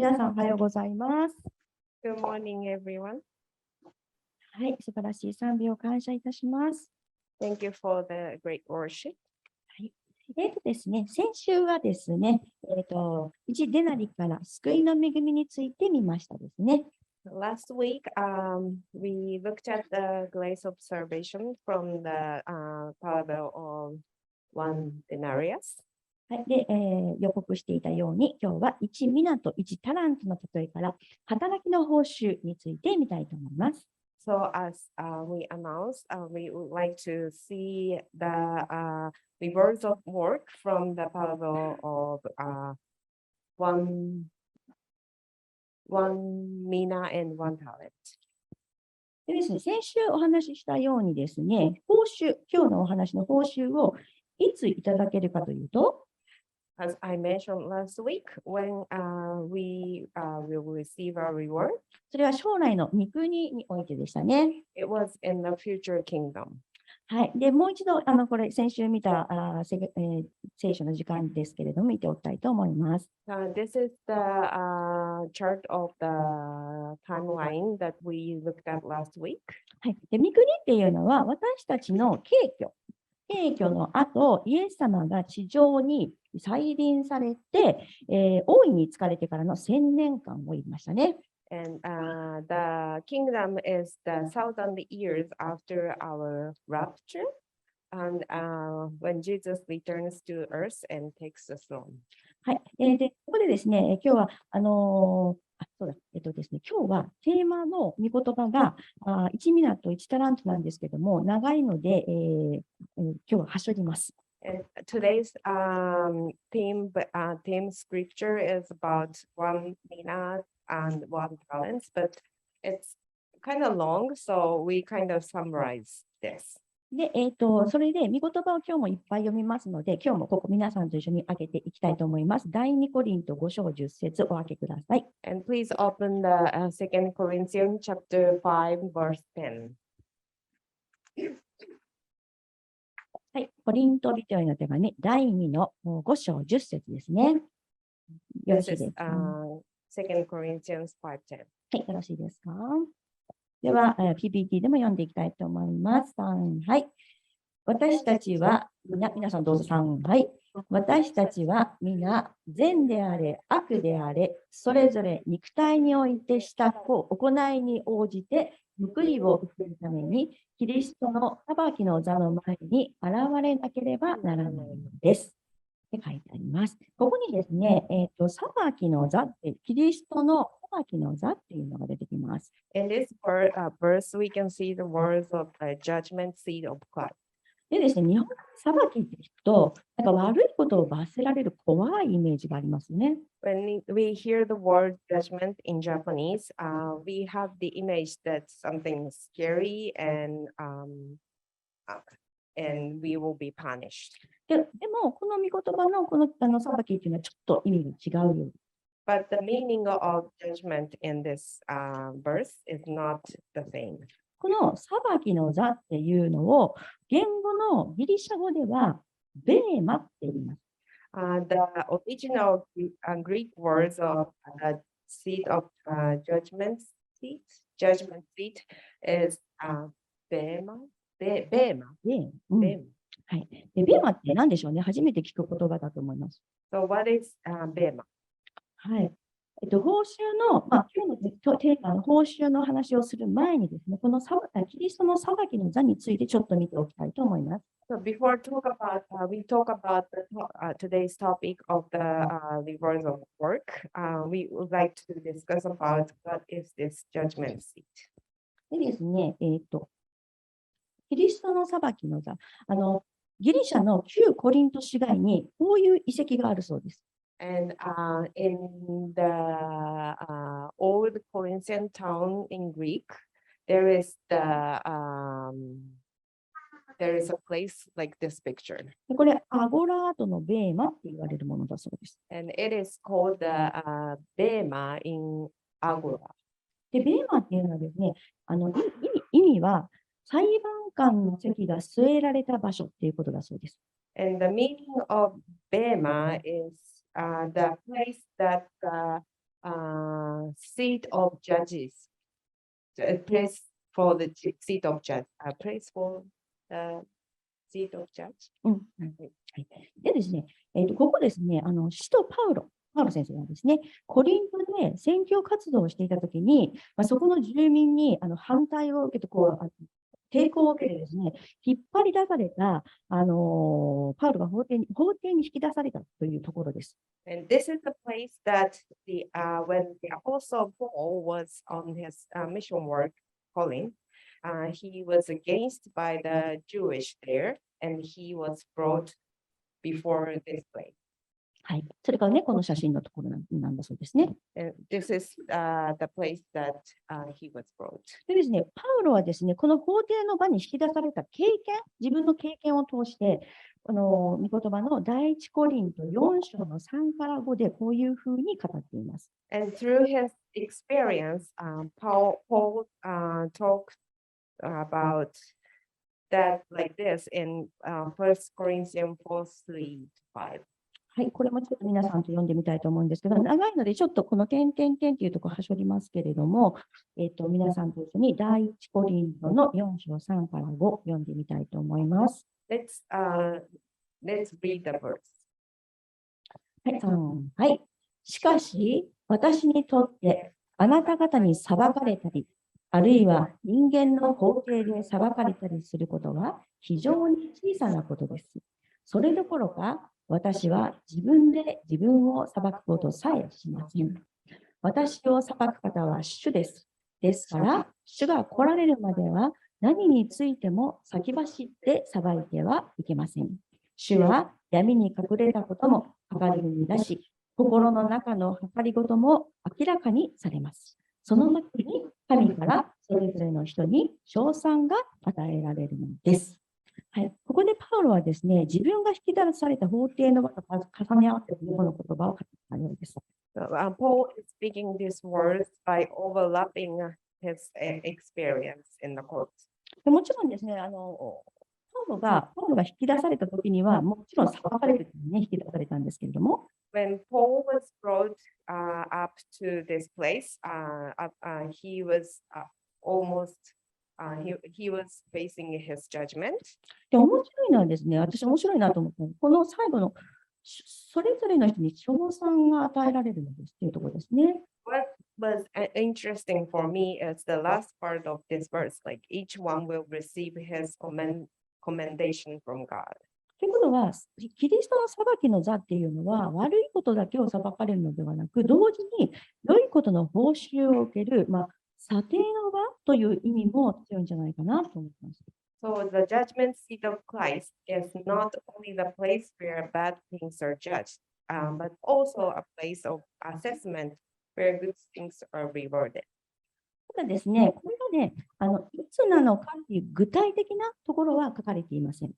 皆さんおはようございます。Good morning, everyone. はい、素晴らしい賛美を感謝いたします。Thank you for the great worship. はい、ですね、先週はですね、1デナリから救いの恵みについて見ましたですね。Last week, we looked at the grace of salvation from the parable of one denarius. はい、で、予告していたように、今日は1ミナと1タラントの例えから働きの報酬について見たいと思います。So as we announced, we would like to see the rewards of work from the parable of one mina and one talent. でですね、先週お話ししたようにですね、報酬、今日のお話の報酬をいついただけるかというと、As I mentioned last week, when we will receive our reward, それは将来の御国においてでしたね。it was in the future kingdom. はい。で、もう一度、これ、先週見た聖書の時間ですけれども、見ておきたいと思います。This is the chart of the timeline that we looked at last week. はい。で、御国っていうのは、私たちの敬虚の後、イエス様が地上に再臨されて、大いに疲れてからの1000年間を言いましたね。And the kingdom is the 1,000 years after our rapture, and when Jesus returns to earth and takes the throne. はい。で、ここでですね、今日は、そうだ、ですね、今日はテーマの御言葉が1ミナと1タラントなんですけども、長いので、今日ははしょります。And today's theme scripture is about one mina and one talent, but it's kind of long, so we kind of summarize this. で、それで、御言葉を今日もいっぱい読みますので、今日もここ皆さんと一緒に開けていきたいと思います。第2コリント5章10節お開けください。And please open the 2 Corinthians chapter 5, verse 10. はい、コリント人への手紙、第2の5章10節ですね。よろ This しい is ですか？ 2 Corinthians 5:10. はい、よろしいですか？では、PPT でも読んでいきたいと思います。3、はい。私たちは、皆さんどうぞ3、はい。私たちは皆、善であれ、悪であれ、それぞれ肉体においてした行いに応じて、報いを受けるために、キリストの裁きの座の前に現れなければならないのです。って書いてあります。ここにですね、裁きの座って、キリストの裁きの座っていうのが出てきます。In this verse, we can see the words of the judgment seat of God. でですね、日本裁きって聞くと、なんか悪いことを罰せられる怖いイメージがありますね。When we hear the word judgment in Japanese, we have the image that something is scary and we will be punished. でも、この御言葉のこの裁きっていうのはちょっと意味が違うようです。But the meaning of judgment in this verse is not the same. この裁きの座っていうのを、言語のギリシャ語では、ベーマって言います。The original Greek words of the seat of judgment seat is bema. はい。で、ベーマって何でしょうね。初めて聞く言葉だと思います。So what is bema? はい。報酬の、今日のテーマの報酬の話をする前にですね、このキリストの裁きの座についてちょっと見ておきたいと思います。So before we talk about today's topic of the rewards of work, we would like to discuss about what is this judgment seat. でですね、キリストの裁きの座、ギリシャの旧コリント市街にこういう遺跡があるそうです。And in the old Corinthian town in Greek, there is a place like this picture. これ、アゴラートのベーマって言われるものだそうです。And it is called the bema in Agora. で、ベーマっていうのはですね、意味は裁判官の席が据えられた場所っていうことだそうです。And the meaning of bema is the place that seat of judges, a place for the seat of judge, a place for the seat of judge. でですね、ここですね、使徒パウロ先生がですね、コリントで宣教活動をしていたときに、そこの住民に反対を受けて、抵抗を受けてですね、引っ張り出された、パウロが法廷に引き出されたというところです。And this is the place that when the Apostle Paul was on his mission work calling, he was against by the Jewish there, and he was brought before this place. はい。それからね、この写真のところなんだそうですね。And this is the place that he was brought. でですね、パウロはですね、この法廷の場に引き出された自分の経験を通して、御言葉の第一コリント4章の3から5でこういうふうに語っています。And through his experience, Paul talked about that like this in 1 Corinthians 4:3-5. はい、これもちょっと皆さんと読んでみたいと思うんですけど、長いのでちょっとこの点っていうところはしょりますけれども、皆さんと一緒に第一コリントの4章3から5読んでみたいと思います。Let's read the verse. はい、はい。しかし、私にとってあなた方に裁かれたり、あるいは人間の法廷で裁かれたりすることは非常に小さなことです。それどころか、私は自分で自分を裁くことさえしません。私を裁く方は主です。ですから、主が来られるまでは何についても先走って裁いてはいけません。主は闇に隠れたことも計りに出し、心の中の計りごとも明らかにされます。その時に神からそれぞれの人に称賛が与えられるのです。はい、ここでパウロはですね、自分が引き出された法廷の場と重ね合わせてこの言葉を語ったようです。Paul is speaking these words by overlapping his experience in the court. もちろんですね、パウロが引き出された時には、もちろん裁かれて、ね、引き出されたんですけれども、When Paul was brought up to this place, he was almost he was facing his judgment. で、面白いのはですね、私面白いなと思ったのは、この最後のそれぞれの人に称賛が与えられるのですというところですね。What was interesting for me is the last part of this verse, like each one will receive his commendation from God. ということは、キリストの裁きの座っていうのは、悪いことだけを裁かれるのではなく、同時に良いことの報酬を受ける、査定の場という意味も強いんじゃないかなと思います。So the judgment seat of Christ is not only the place where bad things are judged, but also a place of assessment where good things are rewarded. ただですね、これがね、いつなのかっていう具体的なところは書かれていません。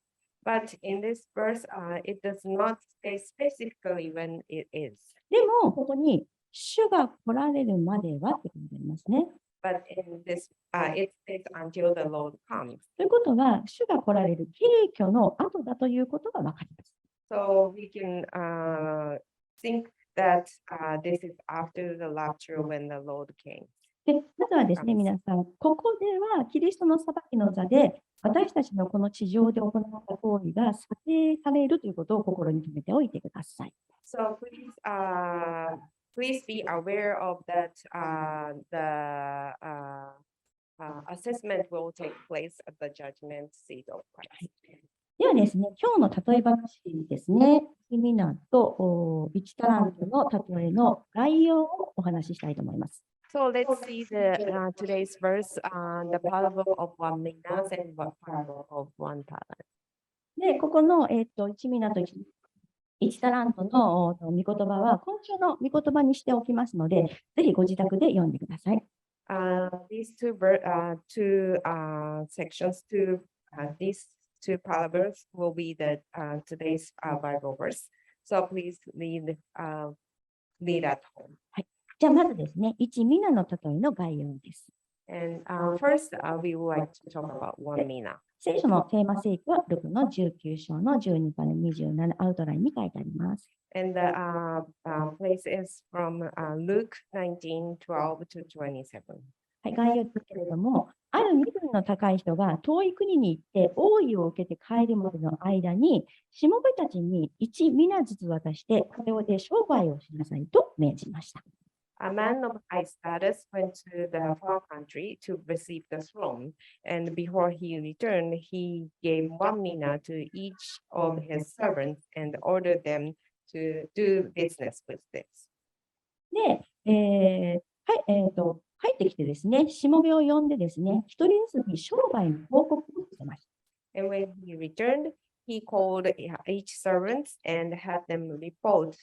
But in this verse, it does not say specifically when it is. でも、ここに、主が来られるまではってことになりますね。But in this, it says until the Lord comes. ということは、主が来られる敬虚の後だということが分かります。So we can think that this is after the rapture when the Lord came. で、まずはですね、皆さん、ここではキリストの裁きの座で、私たちのこの地上で行った行為が査定されるということを心に留めておいてください。So please be aware of that the assessment will take place at the judgment seat of Christ. ではですね、今日の例え話ですね、ミナと1タラントの例えの概要をお話ししたいと思います。So let's see today's verse, the parable of 1 minas and the parable of 1 talent. で、ここの、1ミナと1タラントの御言葉は今週の御言葉にしておきますので、ぜひご自宅で読んでください。These two sections, these two parables will be the today's Bible verse. So please read at home. はい。じゃあまずですね、1ミナの例えの概要です。And first, we would like to talk about 1 mina. 聖書のテーマ聖句はルクの19章の12から27アウトラインに書いてあります。And the place is from Luke 19:12 to 27. はい、概要ですけれども、ある身分の高い人が遠い国に行って王位を受けて帰るまでの間に、しもべたちに1ミナずつ渡して、これで商売をしなさいと命じました。A man of high status went to the far country to receive the throne, and before he returned, he gave 1 mina to each of his servants and ordered them to do business with this. で、帰ってきてですね、しもべを呼んでですね、一人ずつに商売の報告をしてました。And when he returned, he called each servant and had them report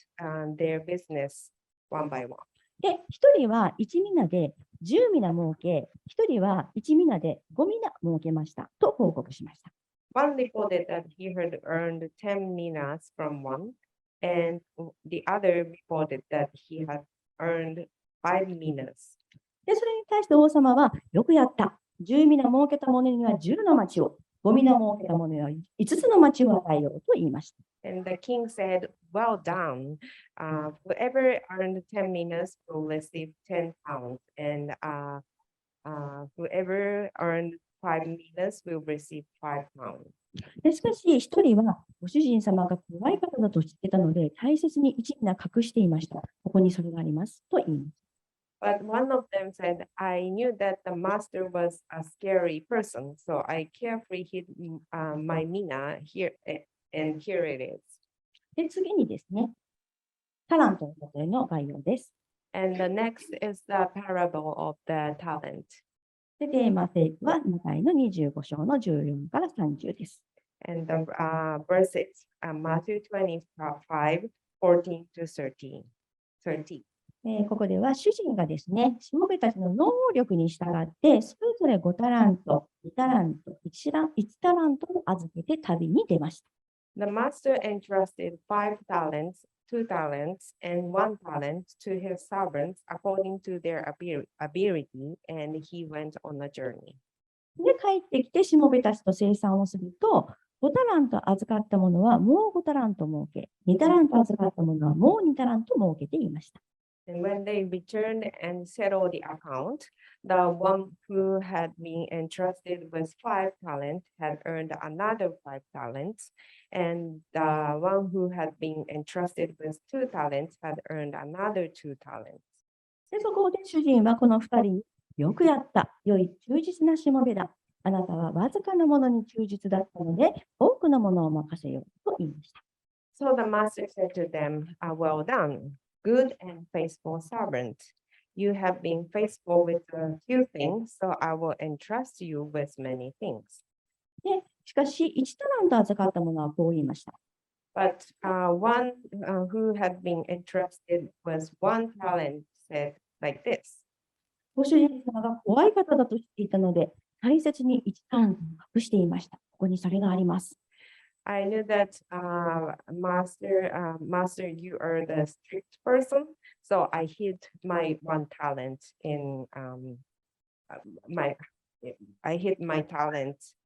their business one by one. で、一人は1ミナで10ミナ儲け、一人は1ミナで5ミナ儲けましたと報告しました。One reported that he had earned 10 minas from one, and the other reported that he had earned 5 minas. で、それに対して王様は、よくやった。10ミナ儲けた者には10の町を、5ミナ儲けた者には5つの町を与えようと言いました。And the king said, "Well done. Whoever earned 10 minas will receive 10 pounds, and whoever earned 5 minas will receive 5 pounds." でしかし、一人はご主人様が怖い方だと知ってたので、大切に1ミナ隠していました。ここにそれがありますと言います。But one of them said, "I knew that the master was a scary person, so I carefully hid my mina here, and here it is." で、次にですね、タラントの例えの概要です。And the next is the parable of the talent. で、テーマ聖句はマタイの25章の14から30です。And the verses, Matthew 25, 14 to 30. ここでは主人がですね、しもべたちの能力に従って、それぞれ5タラント、2タラント、1タラントを預けて旅に出ました。The master entrusted 5 talents, 2 talents, and 1 talent to his servants according to their ability, and he went on a journey. で、帰ってきてしもべたちと生産をすると、5タラント預かったものはもう5タラント儲け、2タラント預かったものはもう2タラント儲けていました。And when they returned and settled the account, the one who had been entrusted with 5 talents had earned another 5 talents, and the one who had been entrusted with 2 talents had earned another 2 talents. で、そこで主人はこの2人に、よくやった、良い忠実なしもべだ。あなたはわずかなものに忠実だったので、多くのものを任せようと言いました。So the master said to them, "Well done, good and faithful servant. You have been faithful with a few things, so I will entrust you with many things." で、しかし、1タラント預かったものはこう言いました。But one who had been entrusted with 1 talent said like this. ご主人様が怖い方だと知っていたので、大切に1タラントを隠していました。ここにそれがあります。I knew that, master, you are the strict person, so I hid my 1 talent in I hid my talent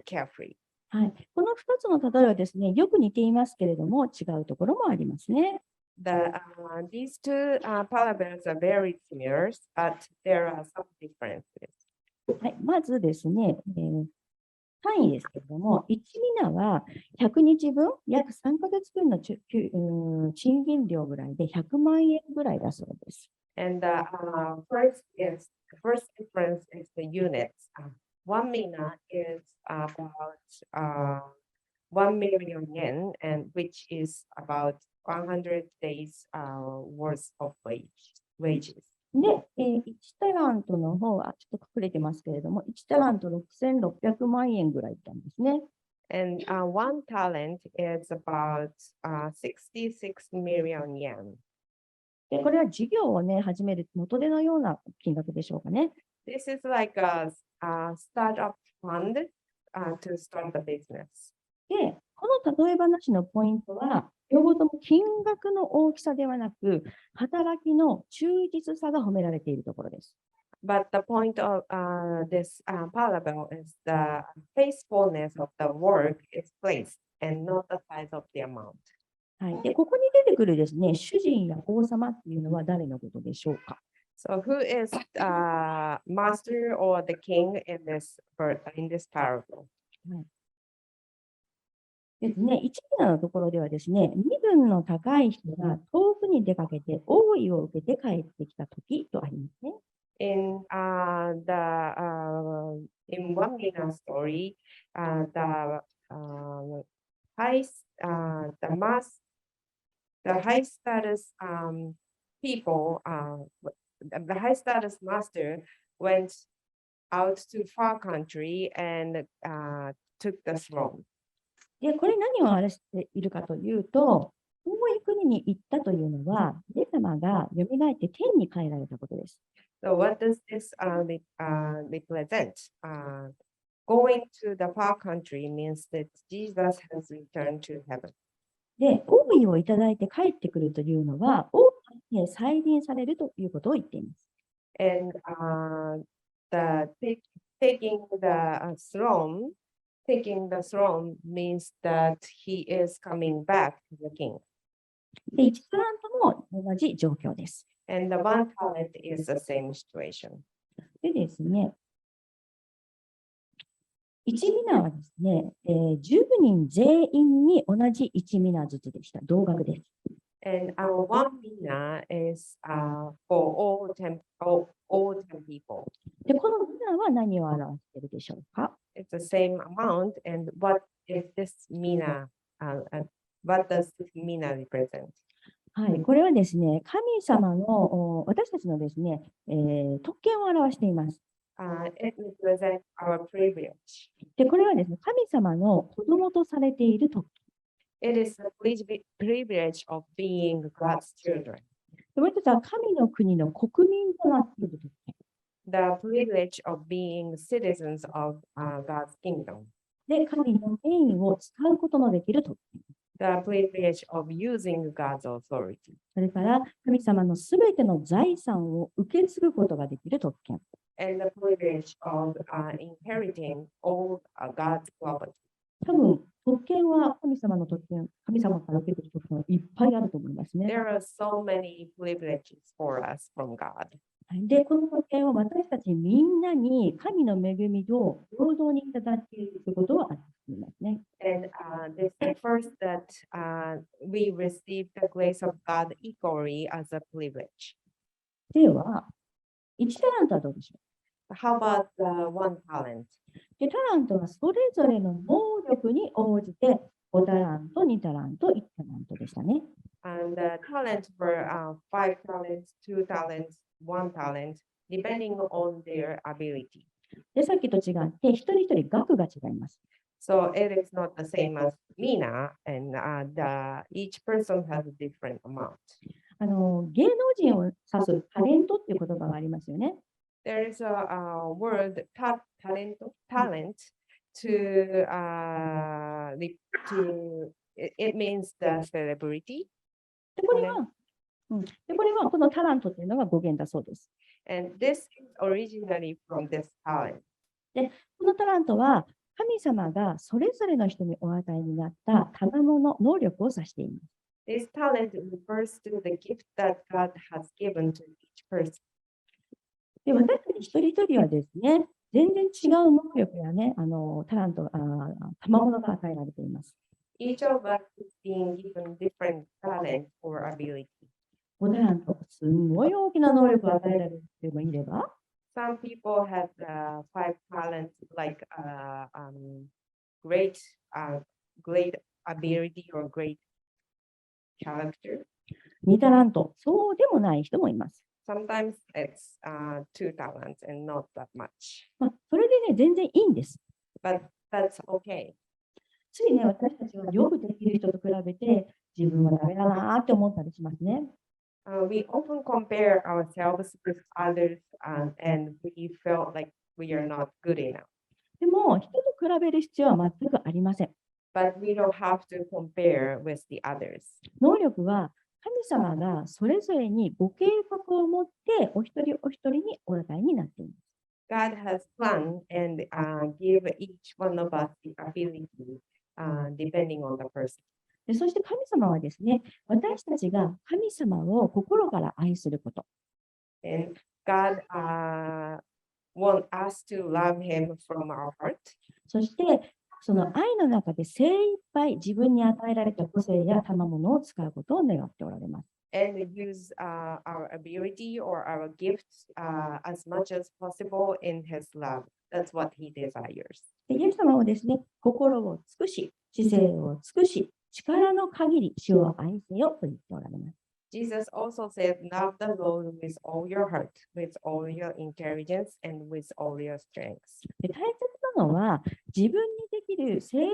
carefully. はい、この2つの例えはですね、よく似ていますけれども、違うところもありますね。These two parables are very similar, but there are some differences. はい、まずですね、単位ですけれども、1ミナは100日分、約3ヶ月分の賃金料ぐらいで100万円ぐらいだそうです。And the first difference is the units. 1 mina is about 1 million yen, and which is about 100 days worth of wages. で、1タラントの方はちょっと隠れてますけれども、1タラント6600万円ぐらいいったんですね。And 1 talent is about 66 million yen. で、これは事業をね、始める元手のような金額でしょうかね。This is like a startup fund to start the business. で、この例え話のポイントは、両方とも金額の大きさではなく、働きの忠実さが褒められているところです。But the point of this parable is the faithfulness of the work is placed and not the size of the amount. はい。で、ここに出てくるですね、主人や王様っていうのは誰のことでしょうか？ So who is master or the king in this parable? ですね、1ミナのところではですね、身分の高い人が遠くに出かけて、王位を受けて帰ってきたときとありますね。In one mina story, the high status people, the high status master went out to far country and took the throne. で、これ何を表しているかというと、遠い国に行ったというのは、イエス様が蘇って天に帰られたことです。So what does this represent? Going to the far country means that Jesus has returned to heaven. で、王位をいただいて帰ってくるというのは、王として再臨されるということを言っています。And taking the throne means that he is coming back to the king. で、1タラントも同じ状況です。And the one talent is the same situation. でですね、1ミナはですね、10人全員に同じ1ミナずつでした。同額です。And our one mina is for all 10 people. で、このミナは何を表しているでしょうか？ It's the same amount. And what is this mina? What does this mina represent? はい、これはですね、神様の私たちのですね、特権を表しています。It represents our privilege. で、これはですね、神様の子供とされている特権。It is the privilege of being God's children. でもう一つは神の国の国民となっている特権。The privilege of being citizens of God's kingdom. で、神の権威を使うことのできる特権。The privilege of using God's authority. それから神様のすべての財産を受け継ぐことができる特権。And the privilege of inheriting all God's property. 多分、特権は神様の特権、神様から受けている特権はいっぱいあると思いますね。There are so many privileges for us from God. で、この特権を私たちみんなに神の恵みと平等にいただけるということはありますね。And this refers that we receive the grace of God equally as a privilege. では、1タラントはどうでしょ How about the one talent? う？で、タラントはそれぞれの能力に応じて5タラント、2タラント、1タラントでしたね。And the talents were 5 talents, 2 talents, 1 talent, depending on their ability. で、さっきと違って、一人一人額が違います。So it is not the same as mina, and each person has a different amount. 芸能人を指すタレントっていう言葉がありますよね。There is a word talent to it means the celebrity. で、これはこのタラントっていうのが語源だそうです。And this is originally from this talent. このタラントは神様がそれぞれの人にお与えになった賜物、能力を指しています。This talent refers to the gift that God has given to each person. で、私たち一人一人はですね、全然違う能力やね、タラント、賜物が与えられています。Each of us is being given different talent or ability. 5タラント、すんごい大きな能力を与えられる人もいれば、Some people have 5 talents, like great ability or great character. 2タラント、そうでもない人もいます。Sometimes it's 2 talents and not that much. それでね、全然いいんです。 But that's okay. ついね、私たちはよくできる人と比べて、自分はダメだなって思ったりしますね。We often compare ourselves with others and we felt like we are not good enough. でも、人と比べる必要は全くありません。 But we don't have to compare with the others. 能力は神様がそれぞれにご計画を持ってお一人お一人にお与えになっています。God has planned and give each one of us the ability depending on the person. でそして神様はですね、私たちが神様を心から愛すること。And God wants us to love Him from our heart. そして、その愛の中で精一杯自分に与えられた個性や賜物を使うことを願っておられます。And use our ability or our gifts as much as possible in His love. That's what He desires. でイエス様はですね、心を尽くし、知性を尽くし、力の限り主を愛せよと言っておられます。Jesus also said, love the Lord with all your heart, with all your intelligence, and with all your strength. で大切なのは、自分にできる精一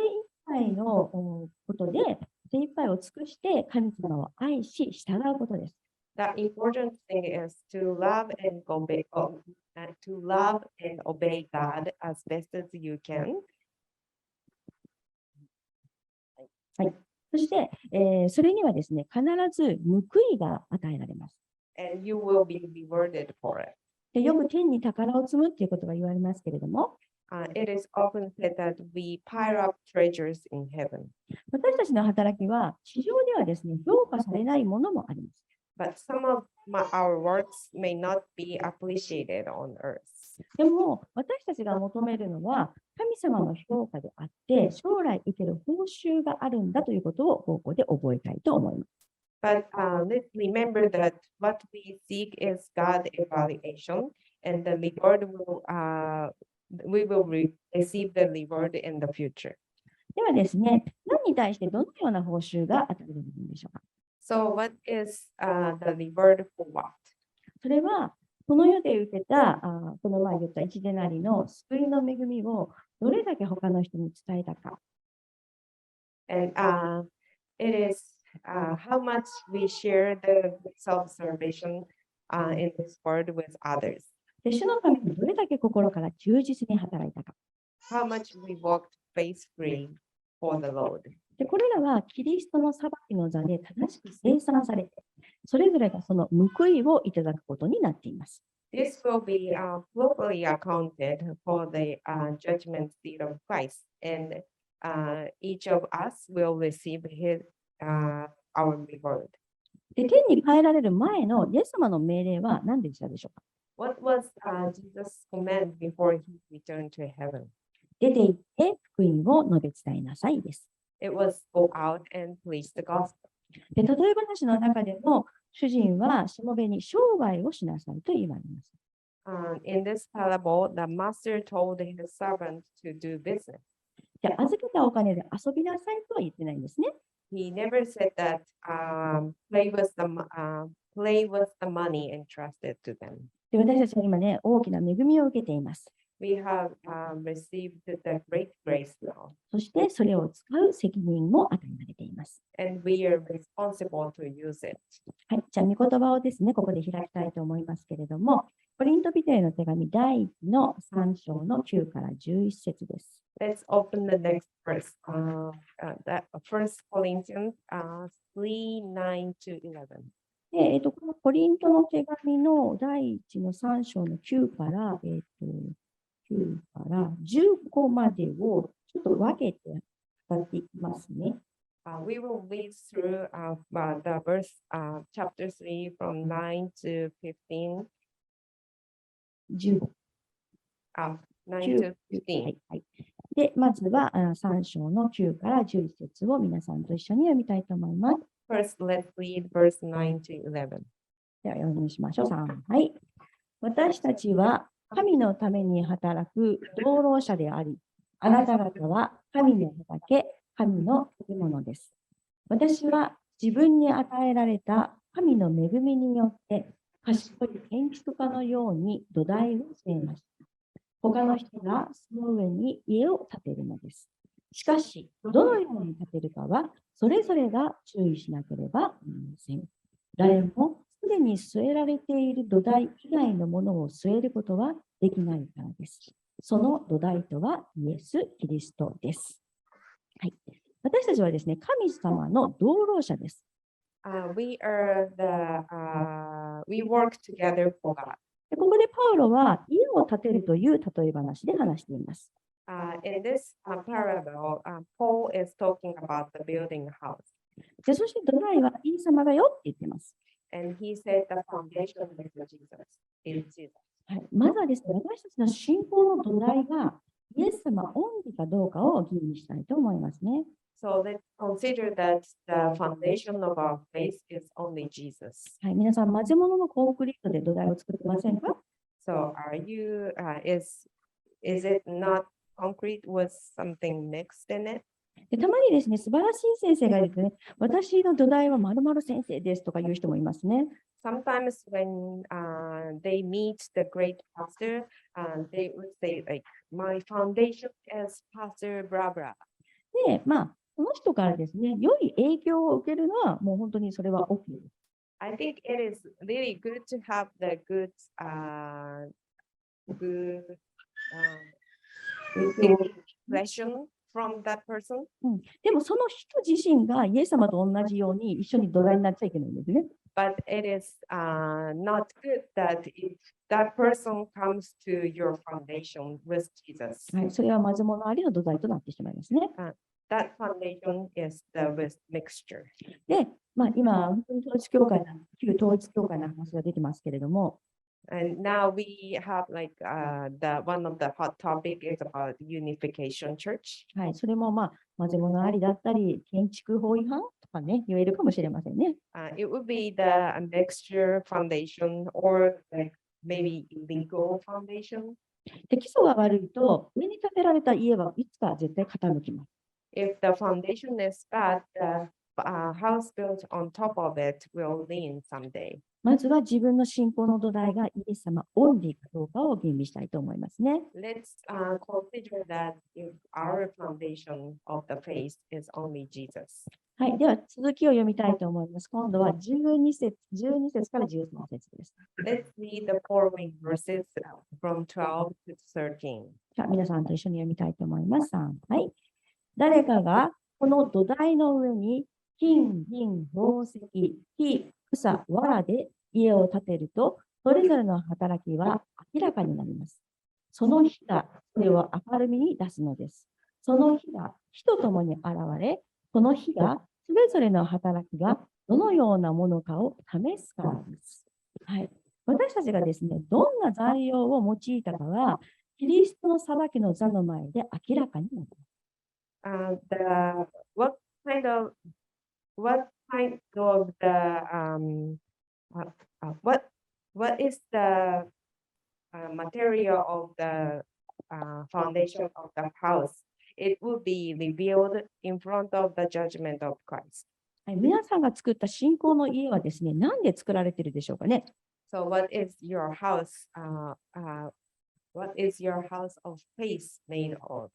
杯のことで、精一杯を尽くして神様を愛し、従うことです。The important thing is to love and obey God as best as you can. はい。そして、それにはですね、必ず報いが与えられます。And you will be rewarded for it. でよく天に宝を積むということが言われますけれども、It is often said that we pile up treasures in heaven. 私たちの働きは、地上ではですね、評価されないものもあります。But some of our works may not be appreciated on earth. でも、私たちが求めるのは、神様の評価であって、将来受ける報酬があるんだということを、ここで覚えたいと思います。But let's remember that what we seek is God's evaluation, and the reward we will receive the reward in the future. ではですね、何に対してどのような報酬が与えられるんでしょうか。So what is the reward for what? それは、この世で受けた、この前言った一デナリの救いの恵みをどれだけ他の人に伝えたか。And it is how much we share the self-salvation in this world with others. で主のためにどれだけ心から忠実に働いたか。How much we walked faithfully for the Lord. でこれらはキリストの裁きの座で正しく清算されて、それぞれがその報いをいただくことになっています。This will be properly accounted for the judgment seat of Christ, and each of us will receive our reward. で天に帰られる前のイエス様の命令は何でしたでしょうか。 What was Jesus' command before he returned to heaven? 出て行って福音を述べ伝えなさいです。It was go out and preach the gospel. で例え話の中でも、主人はしもべに商売をしなさいと言われます。In this parable, the master told his servant to do business. で預けたお金で遊びなさいとは言ってないんですね。He never said that play with the money entrusted to them. で私たちは今ね、大きな恵みを受けています。We have received the great grace now. そしてそれを使う責任も与えられています。And we are responsible to use it. はい、じゃあ、御言葉をですね、ここで開きたいと思いますけれども、コリント人への手紙第1の3章の9から11節です。Let's open the next verse. First Corinthians 3:9 to 11. でこのコリントの手紙の第1の3章の9から、9から15までをちょっと分けて語っていきますね。We will read through the verse, chapter 3 from 9 to 15. 15。9 to 15. はいはい、で、まずは3章の9から11節を皆さんと一緒に読みたいと思います。First, let's read verse 9 to 11. では、読みしましょう。3。はい。私たちは神のために働く労働者であり、あなた方は神の畑、神の建物です。私は自分に与えられた神の恵みによって、賢い建築家のように土台を据えました。他の人がその上に家を建てるのです。しかし、どのように建てるかは、それぞれが注意しなければなりません。誰もすでに据えられている土台以外のものを据えることはできないからです。その土台とはイエス・キリストです。はい。私たちはですね、神様の同労者です。We work together for God. でここでパウロは家を建てるという例え話で話しています。In this parable, Paul is talking about the building a house. でそして土台はイエス様だよって言っています。And he said the foundation is Jesus. はい、まずはですね、私たちの信仰の土台がイエス様オンリかどうかを議論したいと思いますね。So let's consider that the foundation of our faith is only Jesus. はい、皆さん、混ぜ物のコンクリートで土台を作ってませんか？ So is it not concrete with something mixed in it? でたまにですね、素晴らしい先生がいるとね、私の土台は〇〇先生ですとか言う人もいますね。Sometimes when they meet the great pastor, they would say like, my foundation is Pastor blah blah. で、その人からですね、良い影響を受けるのはもう本当にそれは OK です。I think it is really good to have the good impression from that person. でもその人自身がイエス様と同じように一緒に土台になっちゃいけないんですね。But it is not good that if that person comes to your foundation with Jesus. はい、それは混ぜ物ありの土台となってしまいますね。That foundation is the mixture. で、今、本当に旧統一教会の話が出てますけれども、And now we have like one of the hot topic is about unification church. はい、それも混ぜ物ありだったり、建築法違反とかね、言えるかもしれませんね。It would be the mixture foundation or like maybe illegal foundation. で、基礎が悪いと、上に建てられた家はいつか絶対傾きます。If the foundation is bad, the house built on top of it will lean someday. まずは自分の信仰の土台がイエス様オンリーかどうかを吟味したいと思いますね。Let's consider that if our foundation of the faith is only Jesus. はい、では続きを読みたいと思います。今度は12節から13節です。Let's read the following verses from 12 to 13. 皆さんと一緒に読みたいと思います。はい。誰かがこの土台の上に金、銀、宝石、木、草、藁で家を建てると、それぞれの働きは明らかになります。その日がそれを明るみに出すのです。その日が火とともに現れ、その日がそれぞれの働きがどのようなものかを試すからです。はい。私たちがですね、どんな材料を用いたかは、キリストの裁きの座の前で明らかになります。What is the material of the foundation of the house? It will be revealed in front of the judgment of Christ. はい、皆さんが作った信仰の家はですね、何で作られているでしょうかね。So what is your house? What is your house of faith made of?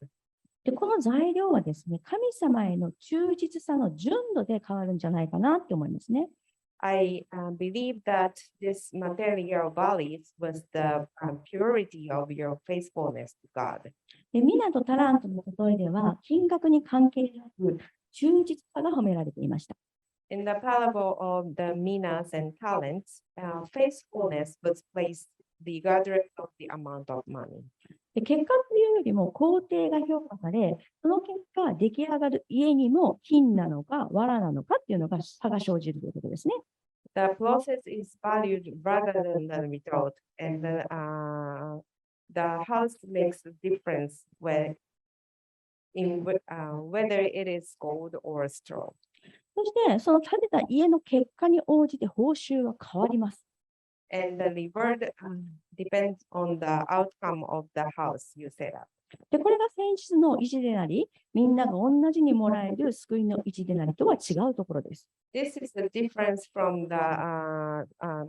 で、この材料はですね、神様への忠実さの純度で変わるんじゃないかなって思いますね。I believe that this material values was the purity of your faithfulness to God. で、ミナとタラントの例えでは、金額に関係なく、忠実さが褒められていました。In the parable of the minas and talents, faithfulness was placed regardless of the amount of money. で、結果というよりも工程が評価され、その結果、出来上がる家にも金なのか、藁なのかっていうのが差が生じるということですね。The process is valued rather than the result, and the house makes a difference whether it is gold or straw. そして、その建てた家の結果に応じて報酬は変わります。And the reward depends on the outcome of the house you set up. で、これが先日の1デナリ、みんなが同じにもらえる救いの1デナリとは違うところです。This is the difference from the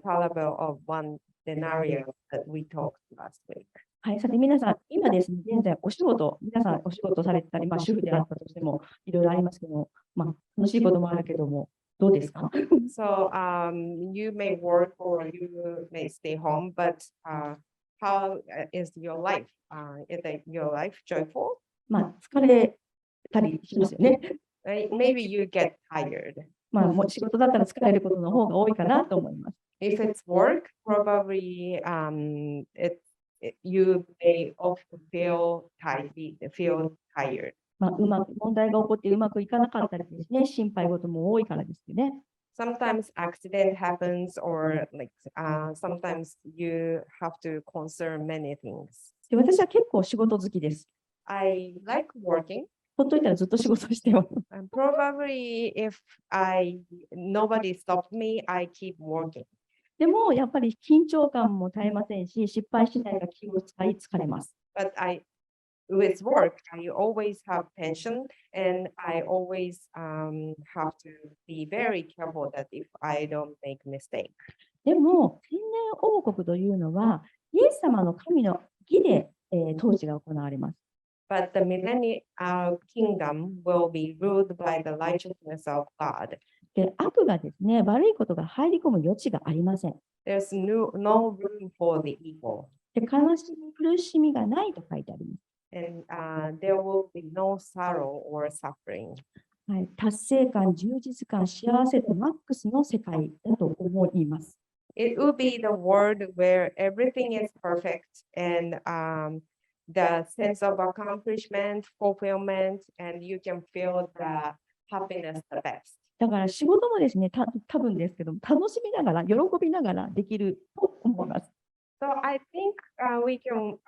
parable of one denarius that we talked last week. はい、さて皆さん、今ですね、現在皆さんお仕事されてたり、主婦であったとしても、いろいろありますけども、楽しいこともあるけども、どうですか？ So you may work or you may stay home, but how is your life? Is your life joyful? 疲れたりしますよね。Maybe you get tired. まあ、もう仕事だったら疲れることの方が多いかなと思います。If it's work, probably you may often feel tired. まあ、問題が起こってうまくいかなかったりですね、心配事も多いからですよね。Sometimes accident happens, or sometimes you have to concern many things. で、私は結構仕事好きです。I like working. ほっといたらずっと仕事してます。And probably if nobody stopped me, I keep working. でも、やっぱり緊張感も絶えませんし、失敗しないか気を使い疲れます。But with work, I always have tension, and I always have to be very careful that if I don't make mistake. でも、天然王国というのは、イエス様の神の義で、統治が行われます。But the millennial kingdom will be ruled by the righteousness of God. で、悪がですね、悪いことが入り込む余地がありません。There's no room for the evil. で、悲しみ、苦しみがないと書いてあります。And there will be no sorrow or suffering. はい、達成感、充実感、幸せのマックスの世界だと思います。It will be the world where everything is perfect, and the sense of accomplishment, fulfillment, and you can feel the happiness the best. だから仕事もですね、多分ですけど、楽しみながら、喜びながらできると思います。So I think we can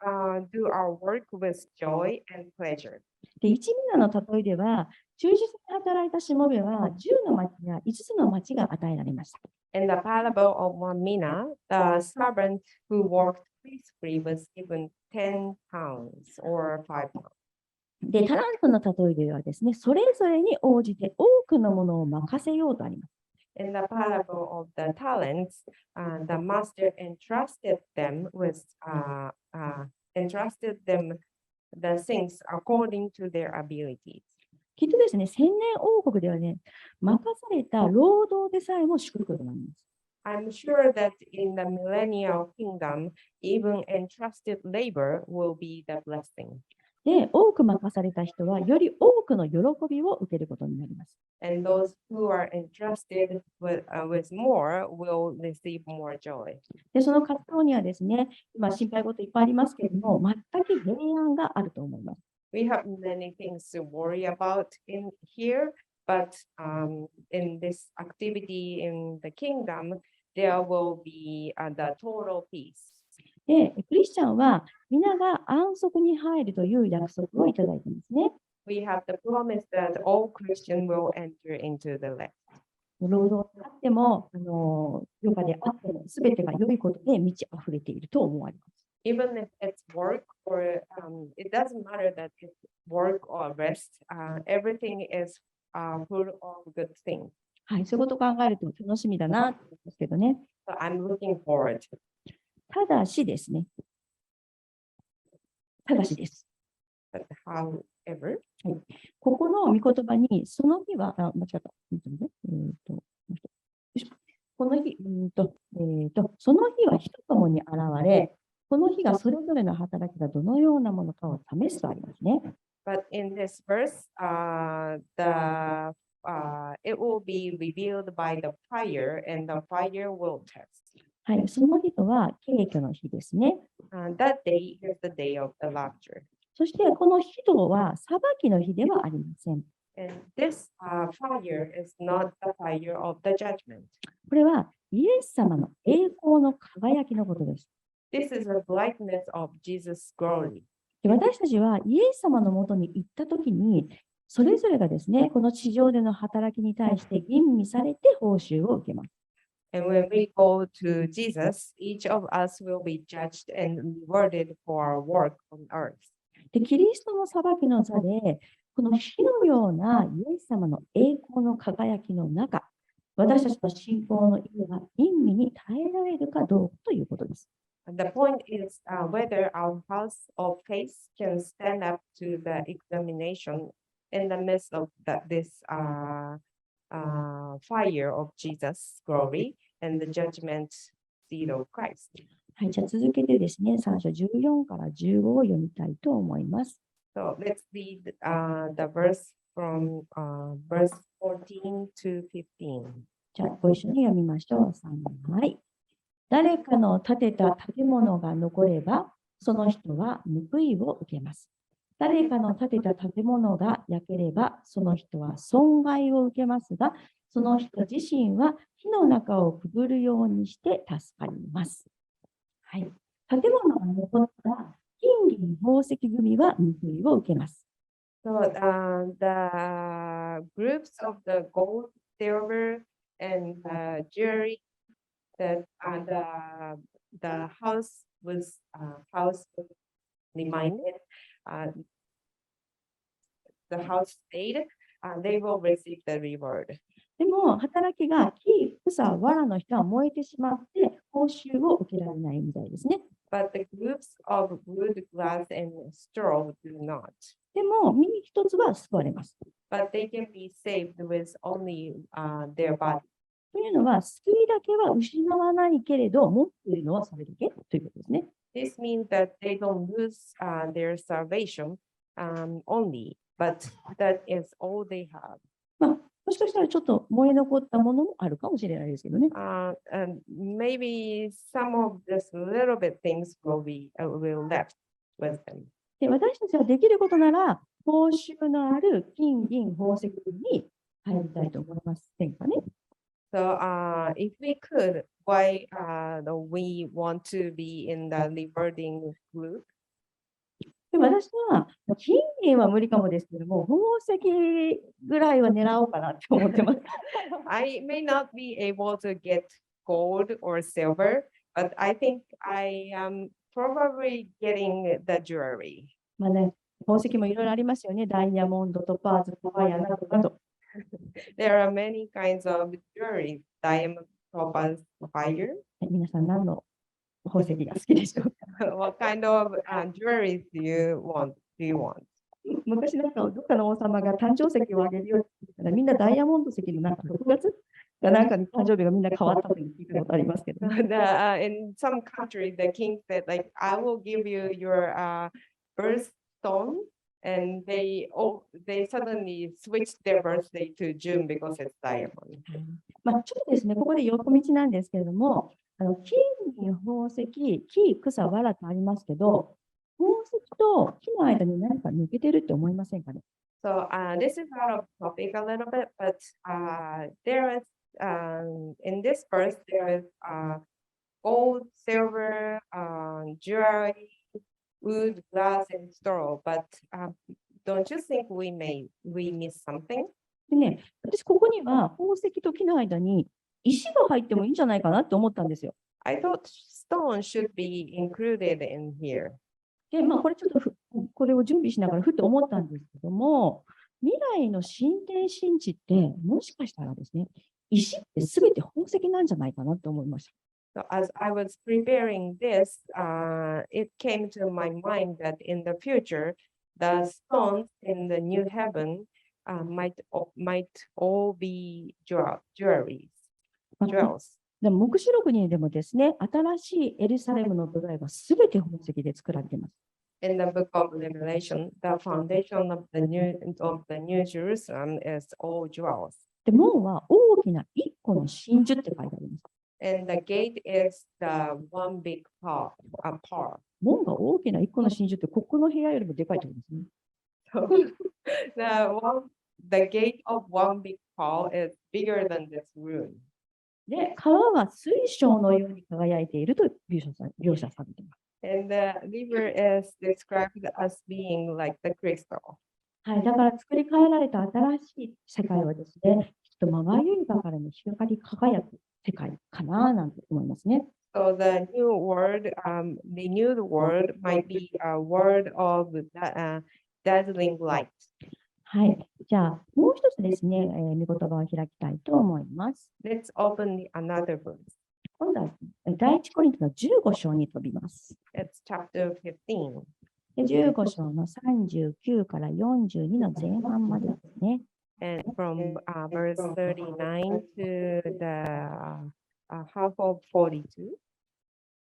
do our work with joy and pleasure. で、一ミナの例えでは、忠実に働いたしもべは10の町や5つの町が与えられました。In the parable of one mina, the servant who worked faithfully was given 10 pounds or 5 pounds. で、タラントの例えではですね、それぞれに応じて多くのものを任せようとあります。In the parable of the talents, the master entrusted them the things according to their abilities. きっとですね、千年王国ではね、任された労働でさえも祝福となります。I'm sure that in the millennial kingdom, even entrusted labor will be the blessing. で、多く任された人は、より多くの喜びを受けることになります。And those who are entrusted with more will receive more joy. で、その活動にはですね、今心配事いっぱいありますけれども、全く平安があると思います。We have many things to worry about in here, but in this activity in the kingdom, there will be the total peace. で、クリスチャンは皆が安息に入るという約束をいただいていますね。We have the promise that all Christians will enter into the rest. 労働であっても、余暇であっても、すべてが良いことで満ち溢れていると思われます。Even if it's work or it doesn't matter that it's work or rest, everything is full of good things. はい、そういうことを考えると楽しみだなと思うんですけどね。So I'm looking forward. ただしですね。ただしです。But however, ここの御言葉に、その日は、間違った。この日、その日は人ともに現れ、この日がそれぞれの働きがどのようなものかを試すとありますね。but in this verse, it will be revealed by the fire, and the fire will test. はい、その日とは、敬虚の日ですね。That day is the day of the rapture. そして、この日とは、裁きの日ではありません。And this fire is not the fire of the judgment. これは、イエス様の栄光の輝きのことです。This is the brightness of Jesus' glory. で、私たちはイエス様のもとに行ったときに、それぞれがですね、この地上での働きに対して吟味されて報酬を受けます。And when we go to Jesus, each of us will be judged and rewarded for our work on earth. で、キリストの裁きの座で、この火のようなイエス様の栄光の輝きの中、私たちの信仰の家が吟味に耐えられるかどうかということです。And the point is whether our house of faith can stand up to the examination in the midst of this fire of Jesus' glory and the judgment seat of Christ. はい、じゃあ続けてですね、3章14から15を読みたいと思います。So let's read the verse from verse 14 to 15. じゃあ、ご一緒に読みましょう。はい。誰かの建てた建物が残れば、その人は報いを受けます。誰かの建てた建物が焼ければ、その人は損害を受けますが、その人自身は火の中をくぐるようにして助かります。はい。建物が残った金銀宝石組は報いを受けます。So the groups of the gold, silver, and jewelry that the house was reminded, the house stayed, they will receive the reward. でも、働きが木、草、藁の人は燃えてしまって、報酬を受けられないみたいですね。But the groups of wood, glass, and straw do not. でも、身一つは救われます。But they can be saved with only their body. というのは、救いだけは失わないけれど、持っているのはそれだけということですね。This means that they don't lose their salvation only, but that is all they have. まあ、もしかしたらちょっと燃え残ったものもあるかもしれないですけどね。And maybe some of this little bit things will left with them. で、私たちはできることなら、報酬のある金銀宝石に入りたいと思いませんかね。So if we could, why we want to be in the rewarding group? で私は金銀は無理かもですけども、宝石ぐらいは狙おうかなって思ってます。I may not be able to get gold or silver, but I think I am probably getting the jewelry. まあね、宝石もいろいろありますよね。ダイヤモンドとパーツ、ファイアなどなど。There are many kinds of jewelry, diamond, topaz, fire. 皆さん何の宝石が好きでしょうか。What kind of jewelry do you want? 昔なんかどっかの王様が誕生石をあげるよって言ったらみんなダイヤモンド石のなんか6月かなんかに誕生日がみんな変わったという聞いたことありますけど、ね。In some countries, the king said, like, I will give you your birthstone, and they suddenly switched their birthday to June because it's diamond. まあ、ちょっとですね、ここで横道なんですけれども、金銀宝石、木、草、藁とありますけど、宝石と木の間に何か抜けてるって思いませんかね。So this is out of topic a little bit, but there is in this verse there is gold, silver, jewelry, wood, glass, and straw. But don't you think we miss something? でね、私ここには宝石と木の間に石が入ってもいいんじゃないかなって思ったんですよ。I thought stone should be included in here. で、まあ、これちょっとこれを準備しながらふと思ったんですけども、未来の神殿神地ってもしかしたらですね、石ってすべて宝石なんじゃないかなって思いました。So as I was preparing this, it came to my mind that in the future, the stones in the new heaven might all be jewels. でも黙示録にでもですね、新しいエルサレムの土台がすべて宝石で作られています。In the book of Revelation, the foundation of the new Jerusalem is all jewels. で、門は大きな一個の真珠って書いてあります。And the gate is the one big pearl. 門が大きな一個の真珠って、ここの部屋よりもでかいってことですね。So the gate of one big pearl is bigger than this room. で、川は水晶のように輝いていると描写されています。And the river is described as being like the crystal. はい、だから作り変えられた新しい世界はですね、きっとまばゆいばかりに光り輝く世界かななんて思いますね。So the new world, renewed world might be a world of dazzling light. はい。じゃあ、もう一つですね、御言葉を開きたいと思います。Let's open another verse. 今度は第一コリントの15章に飛びます。It's chapter 15. で15章の39から42の前半までですね。And from verse 39 to the half of 42.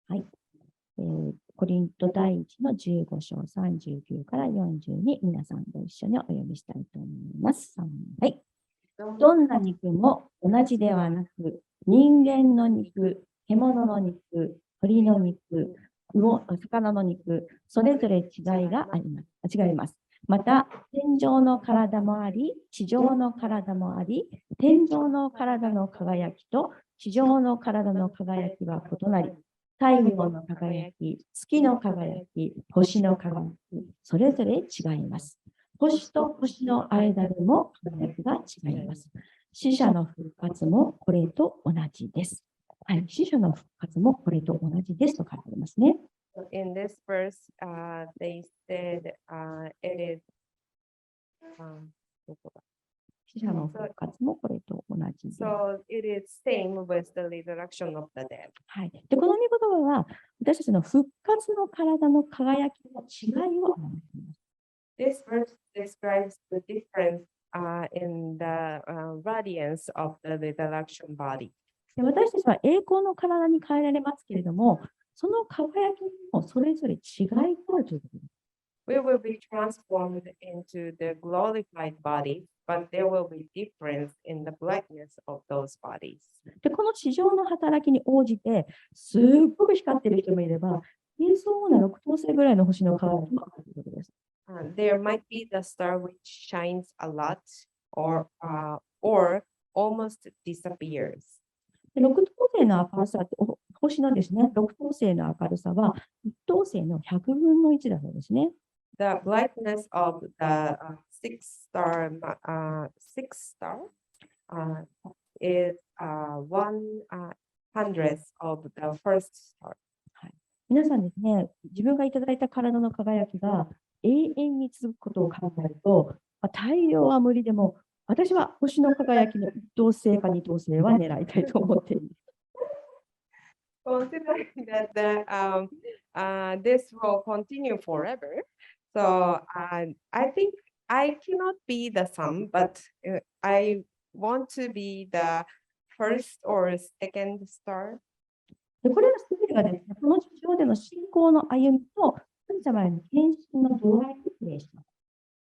はい。コリント第一の15章39から42、皆さんご一緒にお読みしたいと思います。はい。どんな肉も同じではなく、人間の肉、獣の肉、鳥の肉、魚の肉、それぞれ違いがあります。違います。また、天上の体もあり、地上の体もあり、天上の体の輝きと地上の体の輝きは異なり、太陽の輝き、月の輝き、星の輝き、それぞれ違います。星と星の間でも輝きが違います。死者の復活もこれと同じです。はい、死者の復活もこれと同じですと書いてありますね。In this verse, they said it is どこだ死者の復活もこれと同じです。So it is same with the resurrection of the dead. はい。で、この御言葉は私たちの復活の体の輝きの違いを表しています。This verse describes the difference in the radiance of the resurrection body. で、私たちは栄光の体に変えられますけれども、その輝きにもそれぞれ違いがあるということです。We will be transformed into the glorified body, but there will be difference in the brightness of those bodies. で、この地上の働きに応じて、すっごく光っている人もいれば、幻想な6等星ぐらいの星の輝きもあるということです。There might be the star which shines a lot or almost disappears. で、6等星の明るさって、星のですね、6等星の明るさは、1等星の100分の1だそうですね。The brightness of the sixth star is 1/100th of the first star. 皆さんですね、自分がいただいた体の輝きが永遠に続くことを考えると、大量は無理でも、私は星の輝きの1等星か2等星は狙いたいと思っています。Considering that this will continue forever, so I think I cannot be the sun, but I want to be the first or second star. で、これらすべてがですね、この地上での信仰の歩みと神様への献身の度合いに比例します。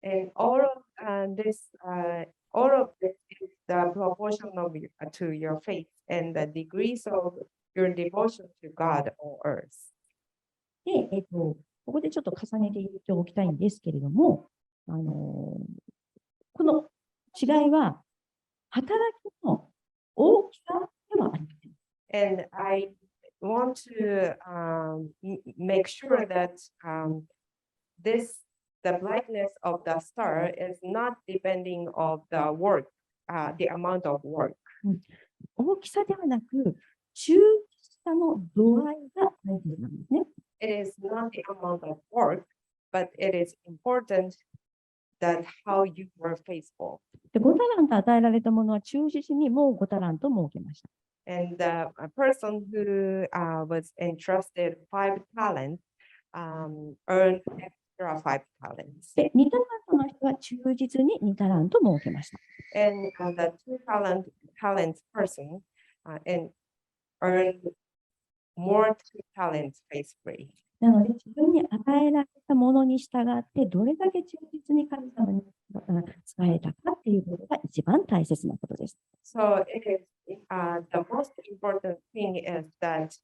And all of this is the proportion to your faith and the degrees of your devotion to God on earth. で、ここでちょっと重ねて言っておきたいんですけれども、この違いは、働きの大きさではありません。And I want to make sure that the brightness of the star is not depending of the work, the amount of work. 大きさではなく、忠実さの度合いが大切なんですね。It is not the amount of work, but it is important that how you were faithful. で、5タラント与えられたものは忠実にもう5タラント設けました。And the person who was entrusted 5 talents earned extra 5 talents. で、2タラントの人は忠実に2タラント設けました。And the 2 talents person and earned more 2 talents faithfully. なので、自分に与えられたものに従って、どれだけ忠実に神様に使えたかっていうことが一番大切なことです。So it is the most important thing is that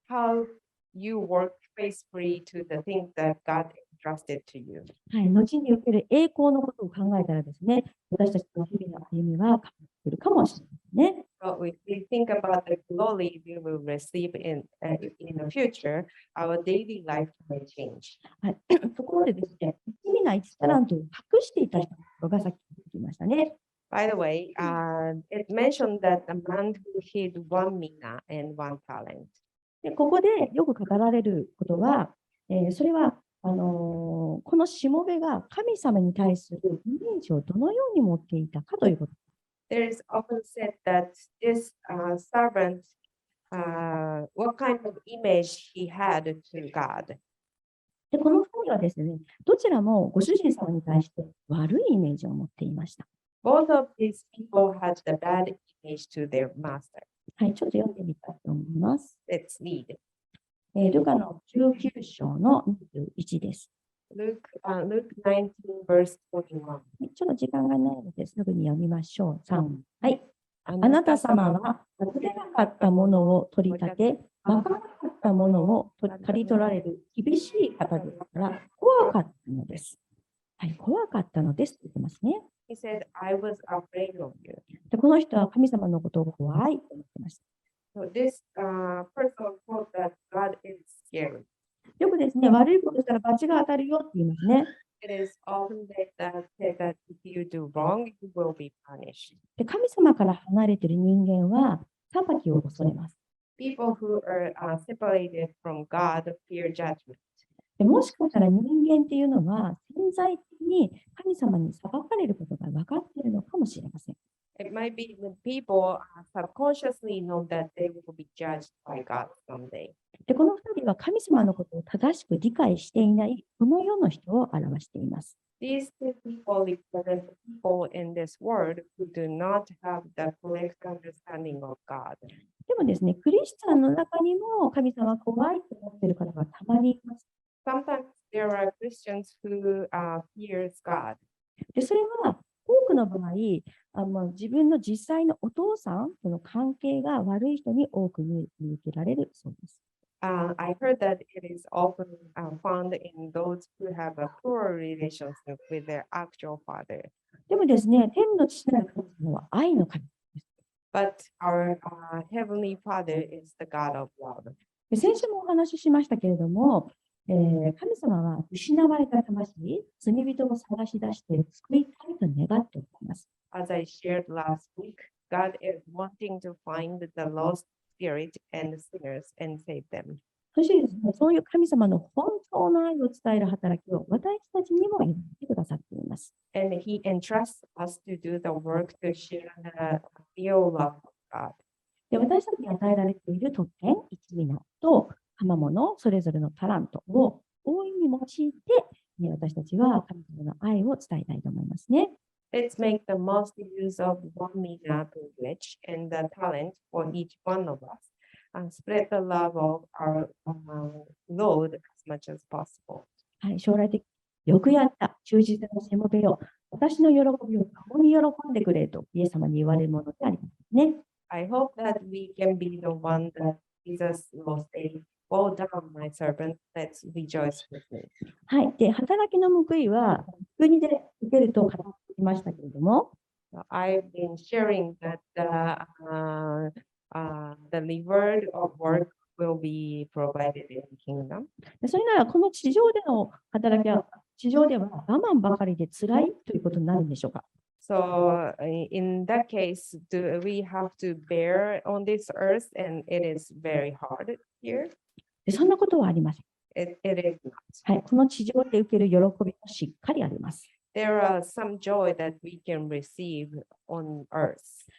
how you work faithfully to the things that God entrusted to you. はい、後における栄光のことを考えたらですね、私たちの日々の歩みは変わっているかもしれませんね。So if we think about the glory we will receive in the future, our daily life may change. はい、ところでですね、意味ない1タラントを隠していた人がさっき出てきましたね。By the way, it mentioned that the man who hid 1 mina and 1 talent. で、ここでよく語られることは、それはこのしもべが神様に対するイメージをどのように持っていたかということ。There is often said that this servant, what kind of image he had to God. で、この2人はですね、どちらもご主人様に対して悪いイメージを持っていました。Both of these people had the bad image to their master. はい、ちょっと読んでみたいと思います。Let's read. ルカの19章の21です。Luke 19, verse 41. ちょっと時間がないのですぐに読みましょう。3、はい。あなた様は、立てなかったものを取り立て、まかなかったものを刈り取られる厳しい方ですから、怖かったのです。はい、怖かったのですと言ってますね。He said, I was afraid of you. で、この人は神様のことを怖いと言ってました。So this person thought that God is scary. よくですね、悪いことしたら罰が当たるよって言いますね。It is often said that if you do wrong, you will be punished. で、神様から離れている人間は裁きを恐れます。People who are separated from God fear judgment. でもしかしたら人間っていうのは潜在的に神様に裁かれることが分かっているのかもしれません。It might be that people subconsciously know that they will be judged by God someday. で、この2人は神様のことを正しく理解していないこの世の人を表しています。These two people represent people in this world who do not have the correct understanding of God. でもですね、クリスチャンの中にも神様怖いと思っている方がたまにいます。Sometimes there are Christians who fears God. で、それは多くの場合、自分の実際のお父さんとの関係が悪い人に多く見受けられるそうです。I heard that it is often found in those who have a poor relationship with their actual father. でもですね、天の父なる神様は愛の神です。But our Heavenly Father is the God of love. で、先週もお話ししましたけれども、神様は失われた魂、罪人を探し出して救いたいと願っております。As I shared last week, God is wanting to find the lost spirit and sinners and save them. そしてですね、そういう神様の本当の愛を伝える働きを私たちにも言ってくださっています。And He entrusts us to do the work to share the real love of God. で、私たちに与えられている特権、一味と賜物、それぞれのタラントを大いに用いて、私たちは神様の愛を伝えたいと思いますね。Let's make the most use of one mina privilege and the talent for each one of us, and spread the love of our Lord as much as possible. はい、将来的によくやった、忠実なしもべよ、私の喜びを共に喜んでくれと、イエス様に言われるものでありますね。I hope that we can be the one that Jesus will say, "Well done, my servant, let's rejoice with me." はい。で、働きの報いは、国で受けると語ってきましたけれども、I've been sharing that the reward of work will be provided in the kingdom. それなら、この地上での働きは、地上では我慢ばかりで辛いということになるんでしょうか。So in that case, do we have to bear on this earth and it is very hard here? で、そんなことはありません。It is not. はい。この地上で受ける喜びもしっかりあります。There are some joy that we can receive on earth.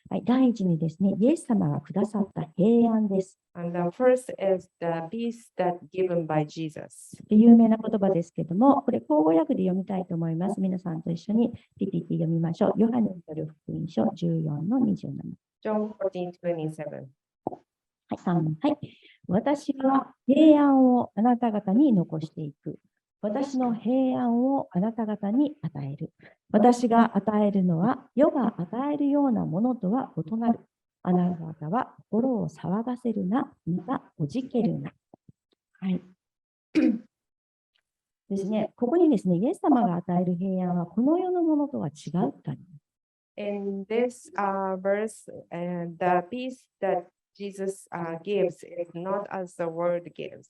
はい。第一にですね、イエス様がくださった平安です。And the first is the peace that given by Jesus. 有名な言葉ですけども、これ、口語訳で読みたいと思います。皆さんと一緒に PPT 読みましょう。ヨハネによる福音書14の27。John 14:27. はい、3、はい。私は平安をあなた方に残していく。私の平安をあなた方に与える。私が与えるのは、世が与えるようなものとは異なる。あなた方は心を騒がせるな、またおじけるな。はい。ですね、ここにですね、イエス様が与える平安はこの世のものとは違うとあります。In this verse, the peace that Jesus gives is not as the world gives.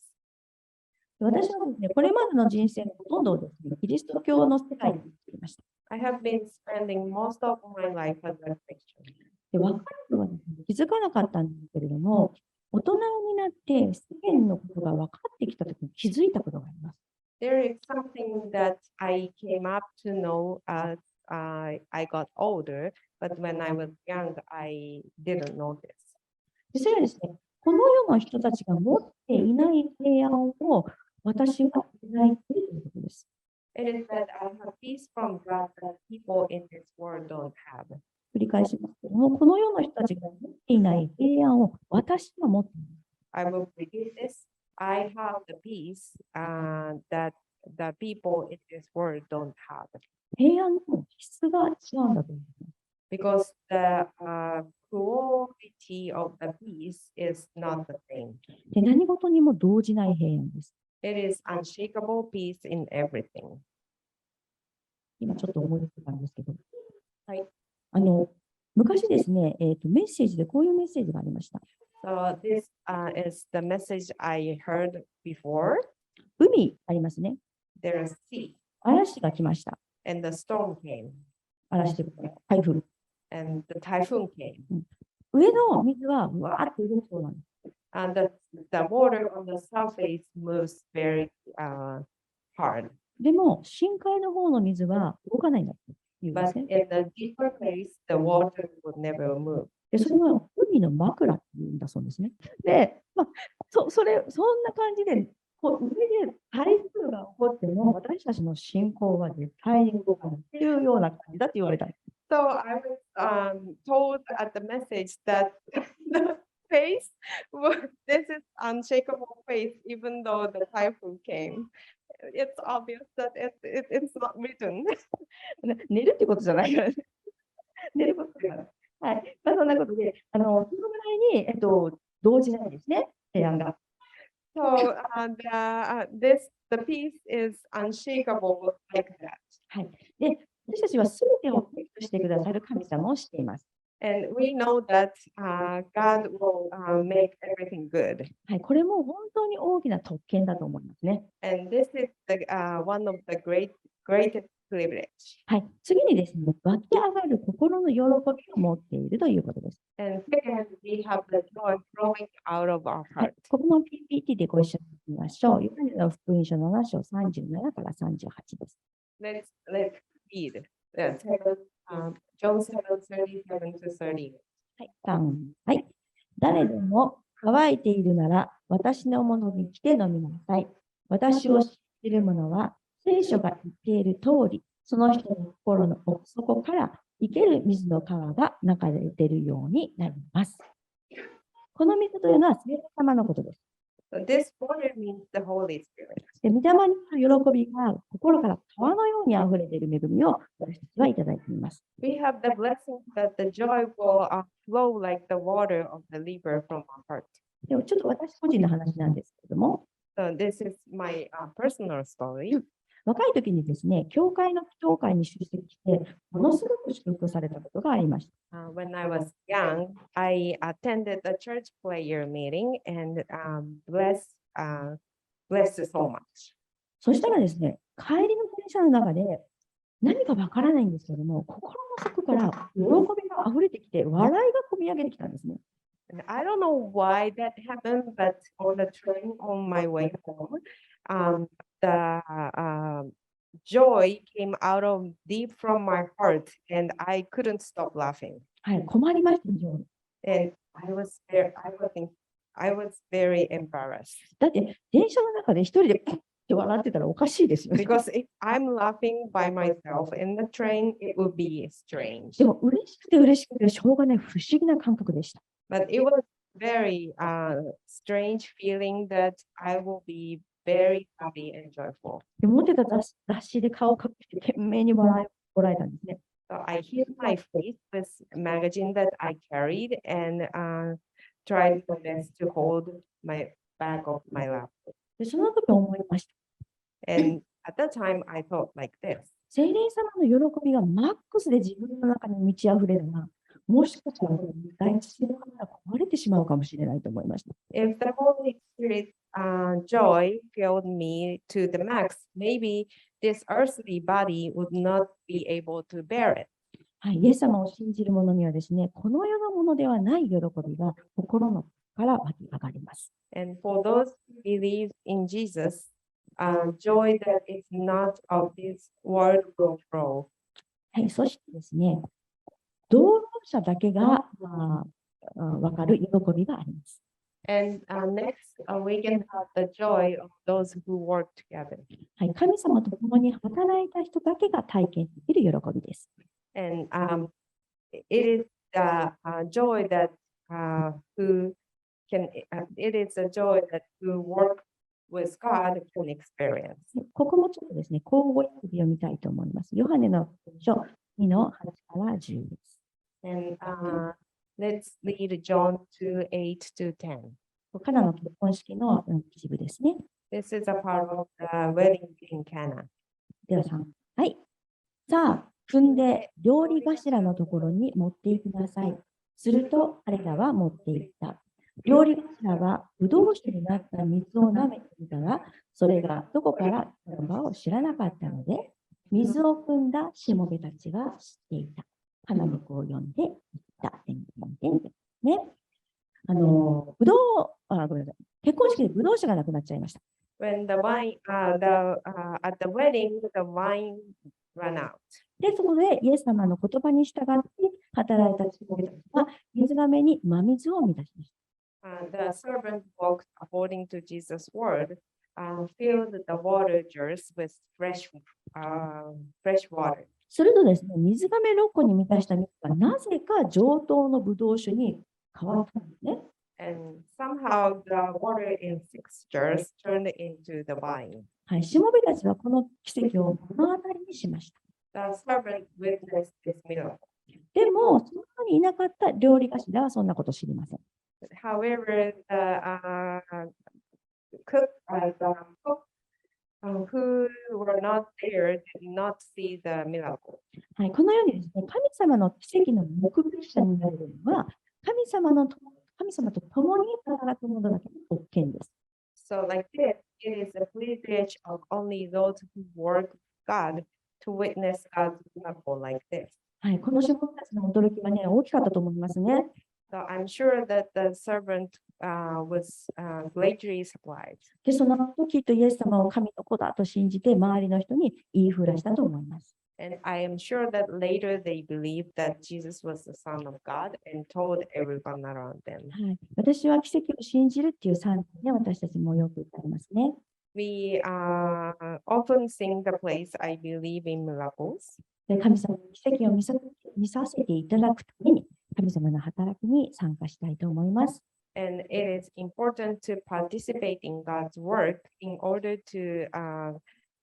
私はですね、これまでの人生のほとんどをですね、キリスト教の世界に生きていました。I have been spending most of my life as a Christian. で、若い頃はですね、気づかなかったんですけれども、大人になって世間のことが分かってきたときに気づいたことがあります。There is something that I came up to know as I got older, but when I was young, I didn't know this. で、それはですね、この世の人たちが持っていない平安を私は抱いているということです。It is that I have peace from God that people in this world don't have. 繰り返しますけども、この世の人たちが持っていない平安を私は持っています。I will repeat this. I have the peace that the people in this world don't have. 平安の質が違うんだと思うんですね。Because the quality of the peace is not the same. で、何事にも動じない平安です。It is unshakable peace in everything. 今ちょっと思い出したんですけど、はい。昔ですね、メッセージでこういうメッセージがありました。So this is the message I heard before. 海ありますね。 There is sea, 嵐が来ました。 and the storm came, 嵐というか台風。 and the typhoon came, 上の水はわーって動くそうなんです。 and the water on the surface moves very hard. でも、深海の方の水は動かないんだっていうんで But すね。 in the deeper place, the water would never move. で、それは海の枕っていうんだそうですね。で、そんな感じで、こう上で台風が起こっても、私たちの信仰は絶対に動かないっていうような感じだって言われた。 So I was told at the message that the faith, this is unshakable faith, even though the typhoon came. It's obvious that it's not written. 寝るってことじゃないからね。寝ることだから。はい。そんなことで、そのぐらいに、動じないですね、提案が。So the peace is unshakable like that. はい。で、私たちは全てを良くしてくださる神様を知っています。And we know that God will make everything good. はい。これも本当に大きな特権だと思いますね。 And this is one of the greatest privilege. はい。次にですね、湧き上がる心の喜びを持っているということです。 And second, we have the joy flowing out of our はい heart. ここも PPT でご一緒に見ましょう。ヨハネの福音書7章37から38です。Let's read John 7:37 to 38. はい。はい。誰でも乾いているなら、私のものに来て飲みなさい。私を知っている者は、聖書が言っている通り、その人の心の奥底から生ける水の川が流れているようになります。この水というのは聖霊様のことです。So this water means the Holy Spirit. で、御霊による喜びが心から川のように溢れている恵みを私たちはいただいています。 We have the blessing that the joy will flow like the water of the river from our heart. でもちょっと私個人の話なんですけれども、So this is my personal story. 若い時にですね、教会の祈祷会に出席して、ものすごく祝福されたことがありました。When I was young, I attended a church prayer meeting and blessed so much. そしたらですね、帰りの電車の中で何かわからないんですけれども、心の底から喜びが溢れてきて、笑いがこみ上げてきたんですね。And I don't know why that happened, but on the train on my way home, the joy came out of deep from my heart, and I couldn't stop laughing. はい、困りました、非常に。 And I was very embarrassed だって、電車の中で一人でプッて笑ってたらおかしいですよね。 because if I'm laughing by myself in the train, it would be strange. でも、嬉しくて、しょうがない不思議な感覚でした。 But it was very strange feeling that I will be very happy and joyful. で持ってた雑誌で顔を隠して懸命に笑えたんですね。 So I hid my face with magazine that I carried and tried my best to hold my back of my lap. でその時思いました。 And at that time, I thought like this. 聖霊様の喜びがマックスで自分の中に満ち溢れるな。もしかしたら第一性のが壊れてしまうかもしれないと思いました。 If the Holy Spirit joy filled me to the max, maybe this earthly body would not be able to bear it. はい、イエス様を信じる者にはですね、この世のものではない喜びが心のから湧き上がります。 And for those who believe in Jesus, joy that is not of this world will flow. はい、そしてですね、同労者だけが分かる喜びがあります。 And next, we can have the joy of those who work together. はい、神様と共に働いた人だけが体験できる喜びです。 And it is the joy that it is a joy that who work with God can experience. ここもちょっとですね、交互訳で読みたいと思います。ヨハネの書2の8から10です。And let's read John 2:8 to 10. カナの結婚式の一部ですね。This is a part of the wedding in Cana. では3。はい。さあ、踏んで料理頭のところに持って行きなさい。すると彼らは持って行った。料理頭はブドウ酒になった水を舐めていたが、それがどこから来たのかを知らなかったので、水を汲んだしもべたちが知っていた。花婿を呼んで言った。ね。ぶどう、ごめんなさい。結婚式でぶどう酒がなくなっちゃいました。When the wine, at the wedding, the wine ran out. で、そこでイエス様の言葉に従って働いたしもべたちが水がめに真水を満たしました。The servant walked according to Jesus' word, filled the water jars with fresh water. するとですね、水がめ6個に満たした水がなぜか上等のブドウ酒に変わったんですね。And somehow the water in 6 jars turned into the wine. はい、しもべたちはこの奇跡を目の当たりにしました。The servant witnessed this miracle. でも、その場にいなかった料理頭はそんなこと知りません。However, the cook who were not there did not see the miracle. はい、このようにですね、神様の奇跡の目撃者になれるのは、神様と共に働く者だけの特権です。So like this, it is a privilege of only those who work with God to witness God's miracle like this. はい、この仕事たちの驚きはね、大きかったと思いますね。So I'm sure that the servant was greatly surprised. で、その後、きっとイエス様を神の子だと信じて、周りの人に言いふらしたと思います。And I am sure that later they believed that Jesus was the Son of God and told everyone around them. はい、私は奇跡を信じるっていう賛美で私たちもよく歌いますね。We often sing the place, I believe in miracles. で、神様の奇跡を見させていただくために、神様の働きに参加したいと思います。And it is important to participate in God's work in order to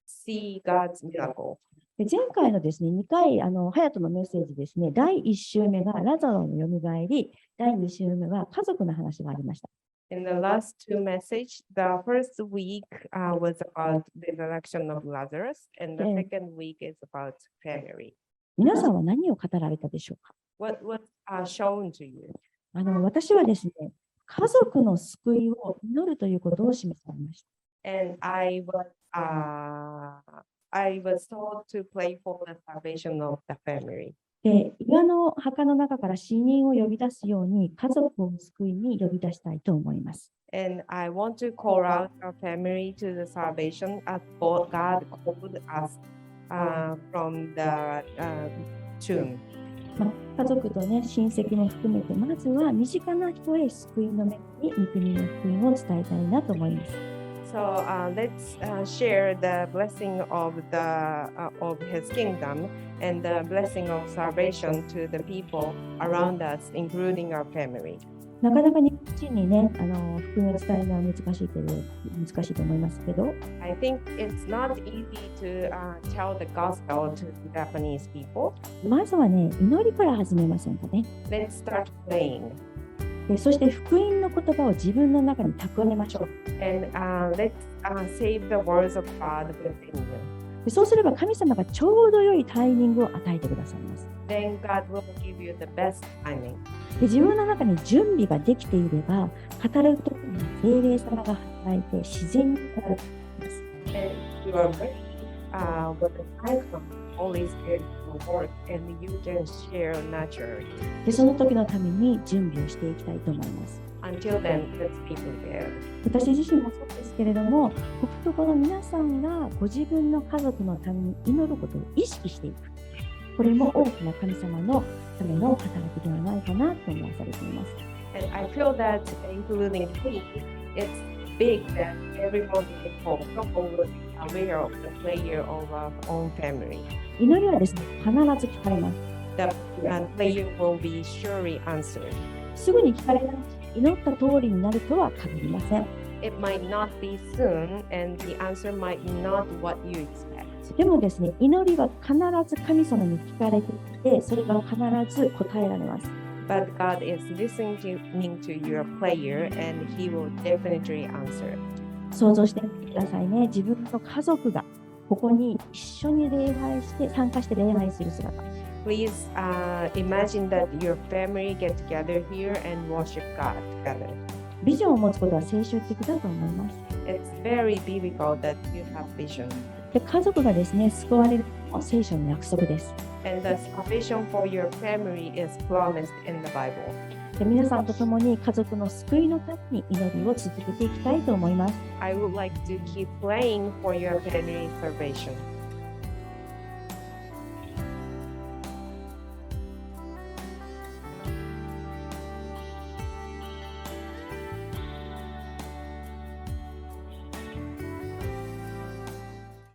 see God's miracle. で、前回のですね、2回、ハヤトのメッセージですね、第1週目がラザロのよみがえり、第2週目は家族の話がありました。In the last two messages, the first week was about the resurrection of Lazarus, and the second week is about family. 皆さんは何を語られたでしょうか？ What was shown to you? 私はですね、家族の救いを祈るということを示されました。And I was told to pray for the salvation of the family. で、岩の墓の中から死人を呼び出すように、家族を救いに呼び出したいと思います。And I want to call out our family to the salvation as God called us from the tomb. 家族とね、親戚も含めて、まずは身近な人へ救いの恵み、御国の福音を伝えたいなと思います。So let's share the blessing of His kingdom and the blessing of salvation to the people around us, including our family. なかなか日本人にね、福音を伝えるのは難しいと思いますけど、I think it's not easy to tell the gospel to Japanese people. まずはね、祈りから始めませんかね。Let's start praying. で、そして福音の言葉を自分の中に蓄えましょう。And let's save the words of God within you. で、そうすれば神様がちょうど良いタイミングを与えてくださいます。Then God will give you the best timing. で、自分の中に準備ができていれば、語るときに聖霊様が働いて自然に語ると思います。And you are ready when the time comes, Holy Spirit will work and you can share naturally. で、その時のために準備をしていきたいと思います。Until then, let's be prepared. 私自身もそうですけれども、この皆さんがご自分の家族のために祈ることを意識していく。これも大きな神様のための働きではないかなと思わされています。And I feel that, including me, it's big that everyone will be aware of the prayer of our own family. 祈りはですね、必ず聞かれます。The prayer will be surely answered. すぐに聞かれないし、祈った通りになるとは限りません。It might not be soon, and the answer might not what you expect. でもですね、祈りは必ず神様に聞かれていて、それが必ず答えられます。But God is listening to your prayer, and He will definitely answer. 想像してみてくださいね。自分の家族がここに一緒に礼拝して、参加して礼拝する姿。Please imagine that your family get together here and worship God together. ビジョンを持つことは聖書的だと思います。It's very biblical that you have vision. で、家族がですね、救われるのも聖書の約束です。And the salvation for your family is promised in the Bible. で、皆さんと共に家族の救いのために祈りを続けていきたいと思います。I would like to keep praying for your family salvation.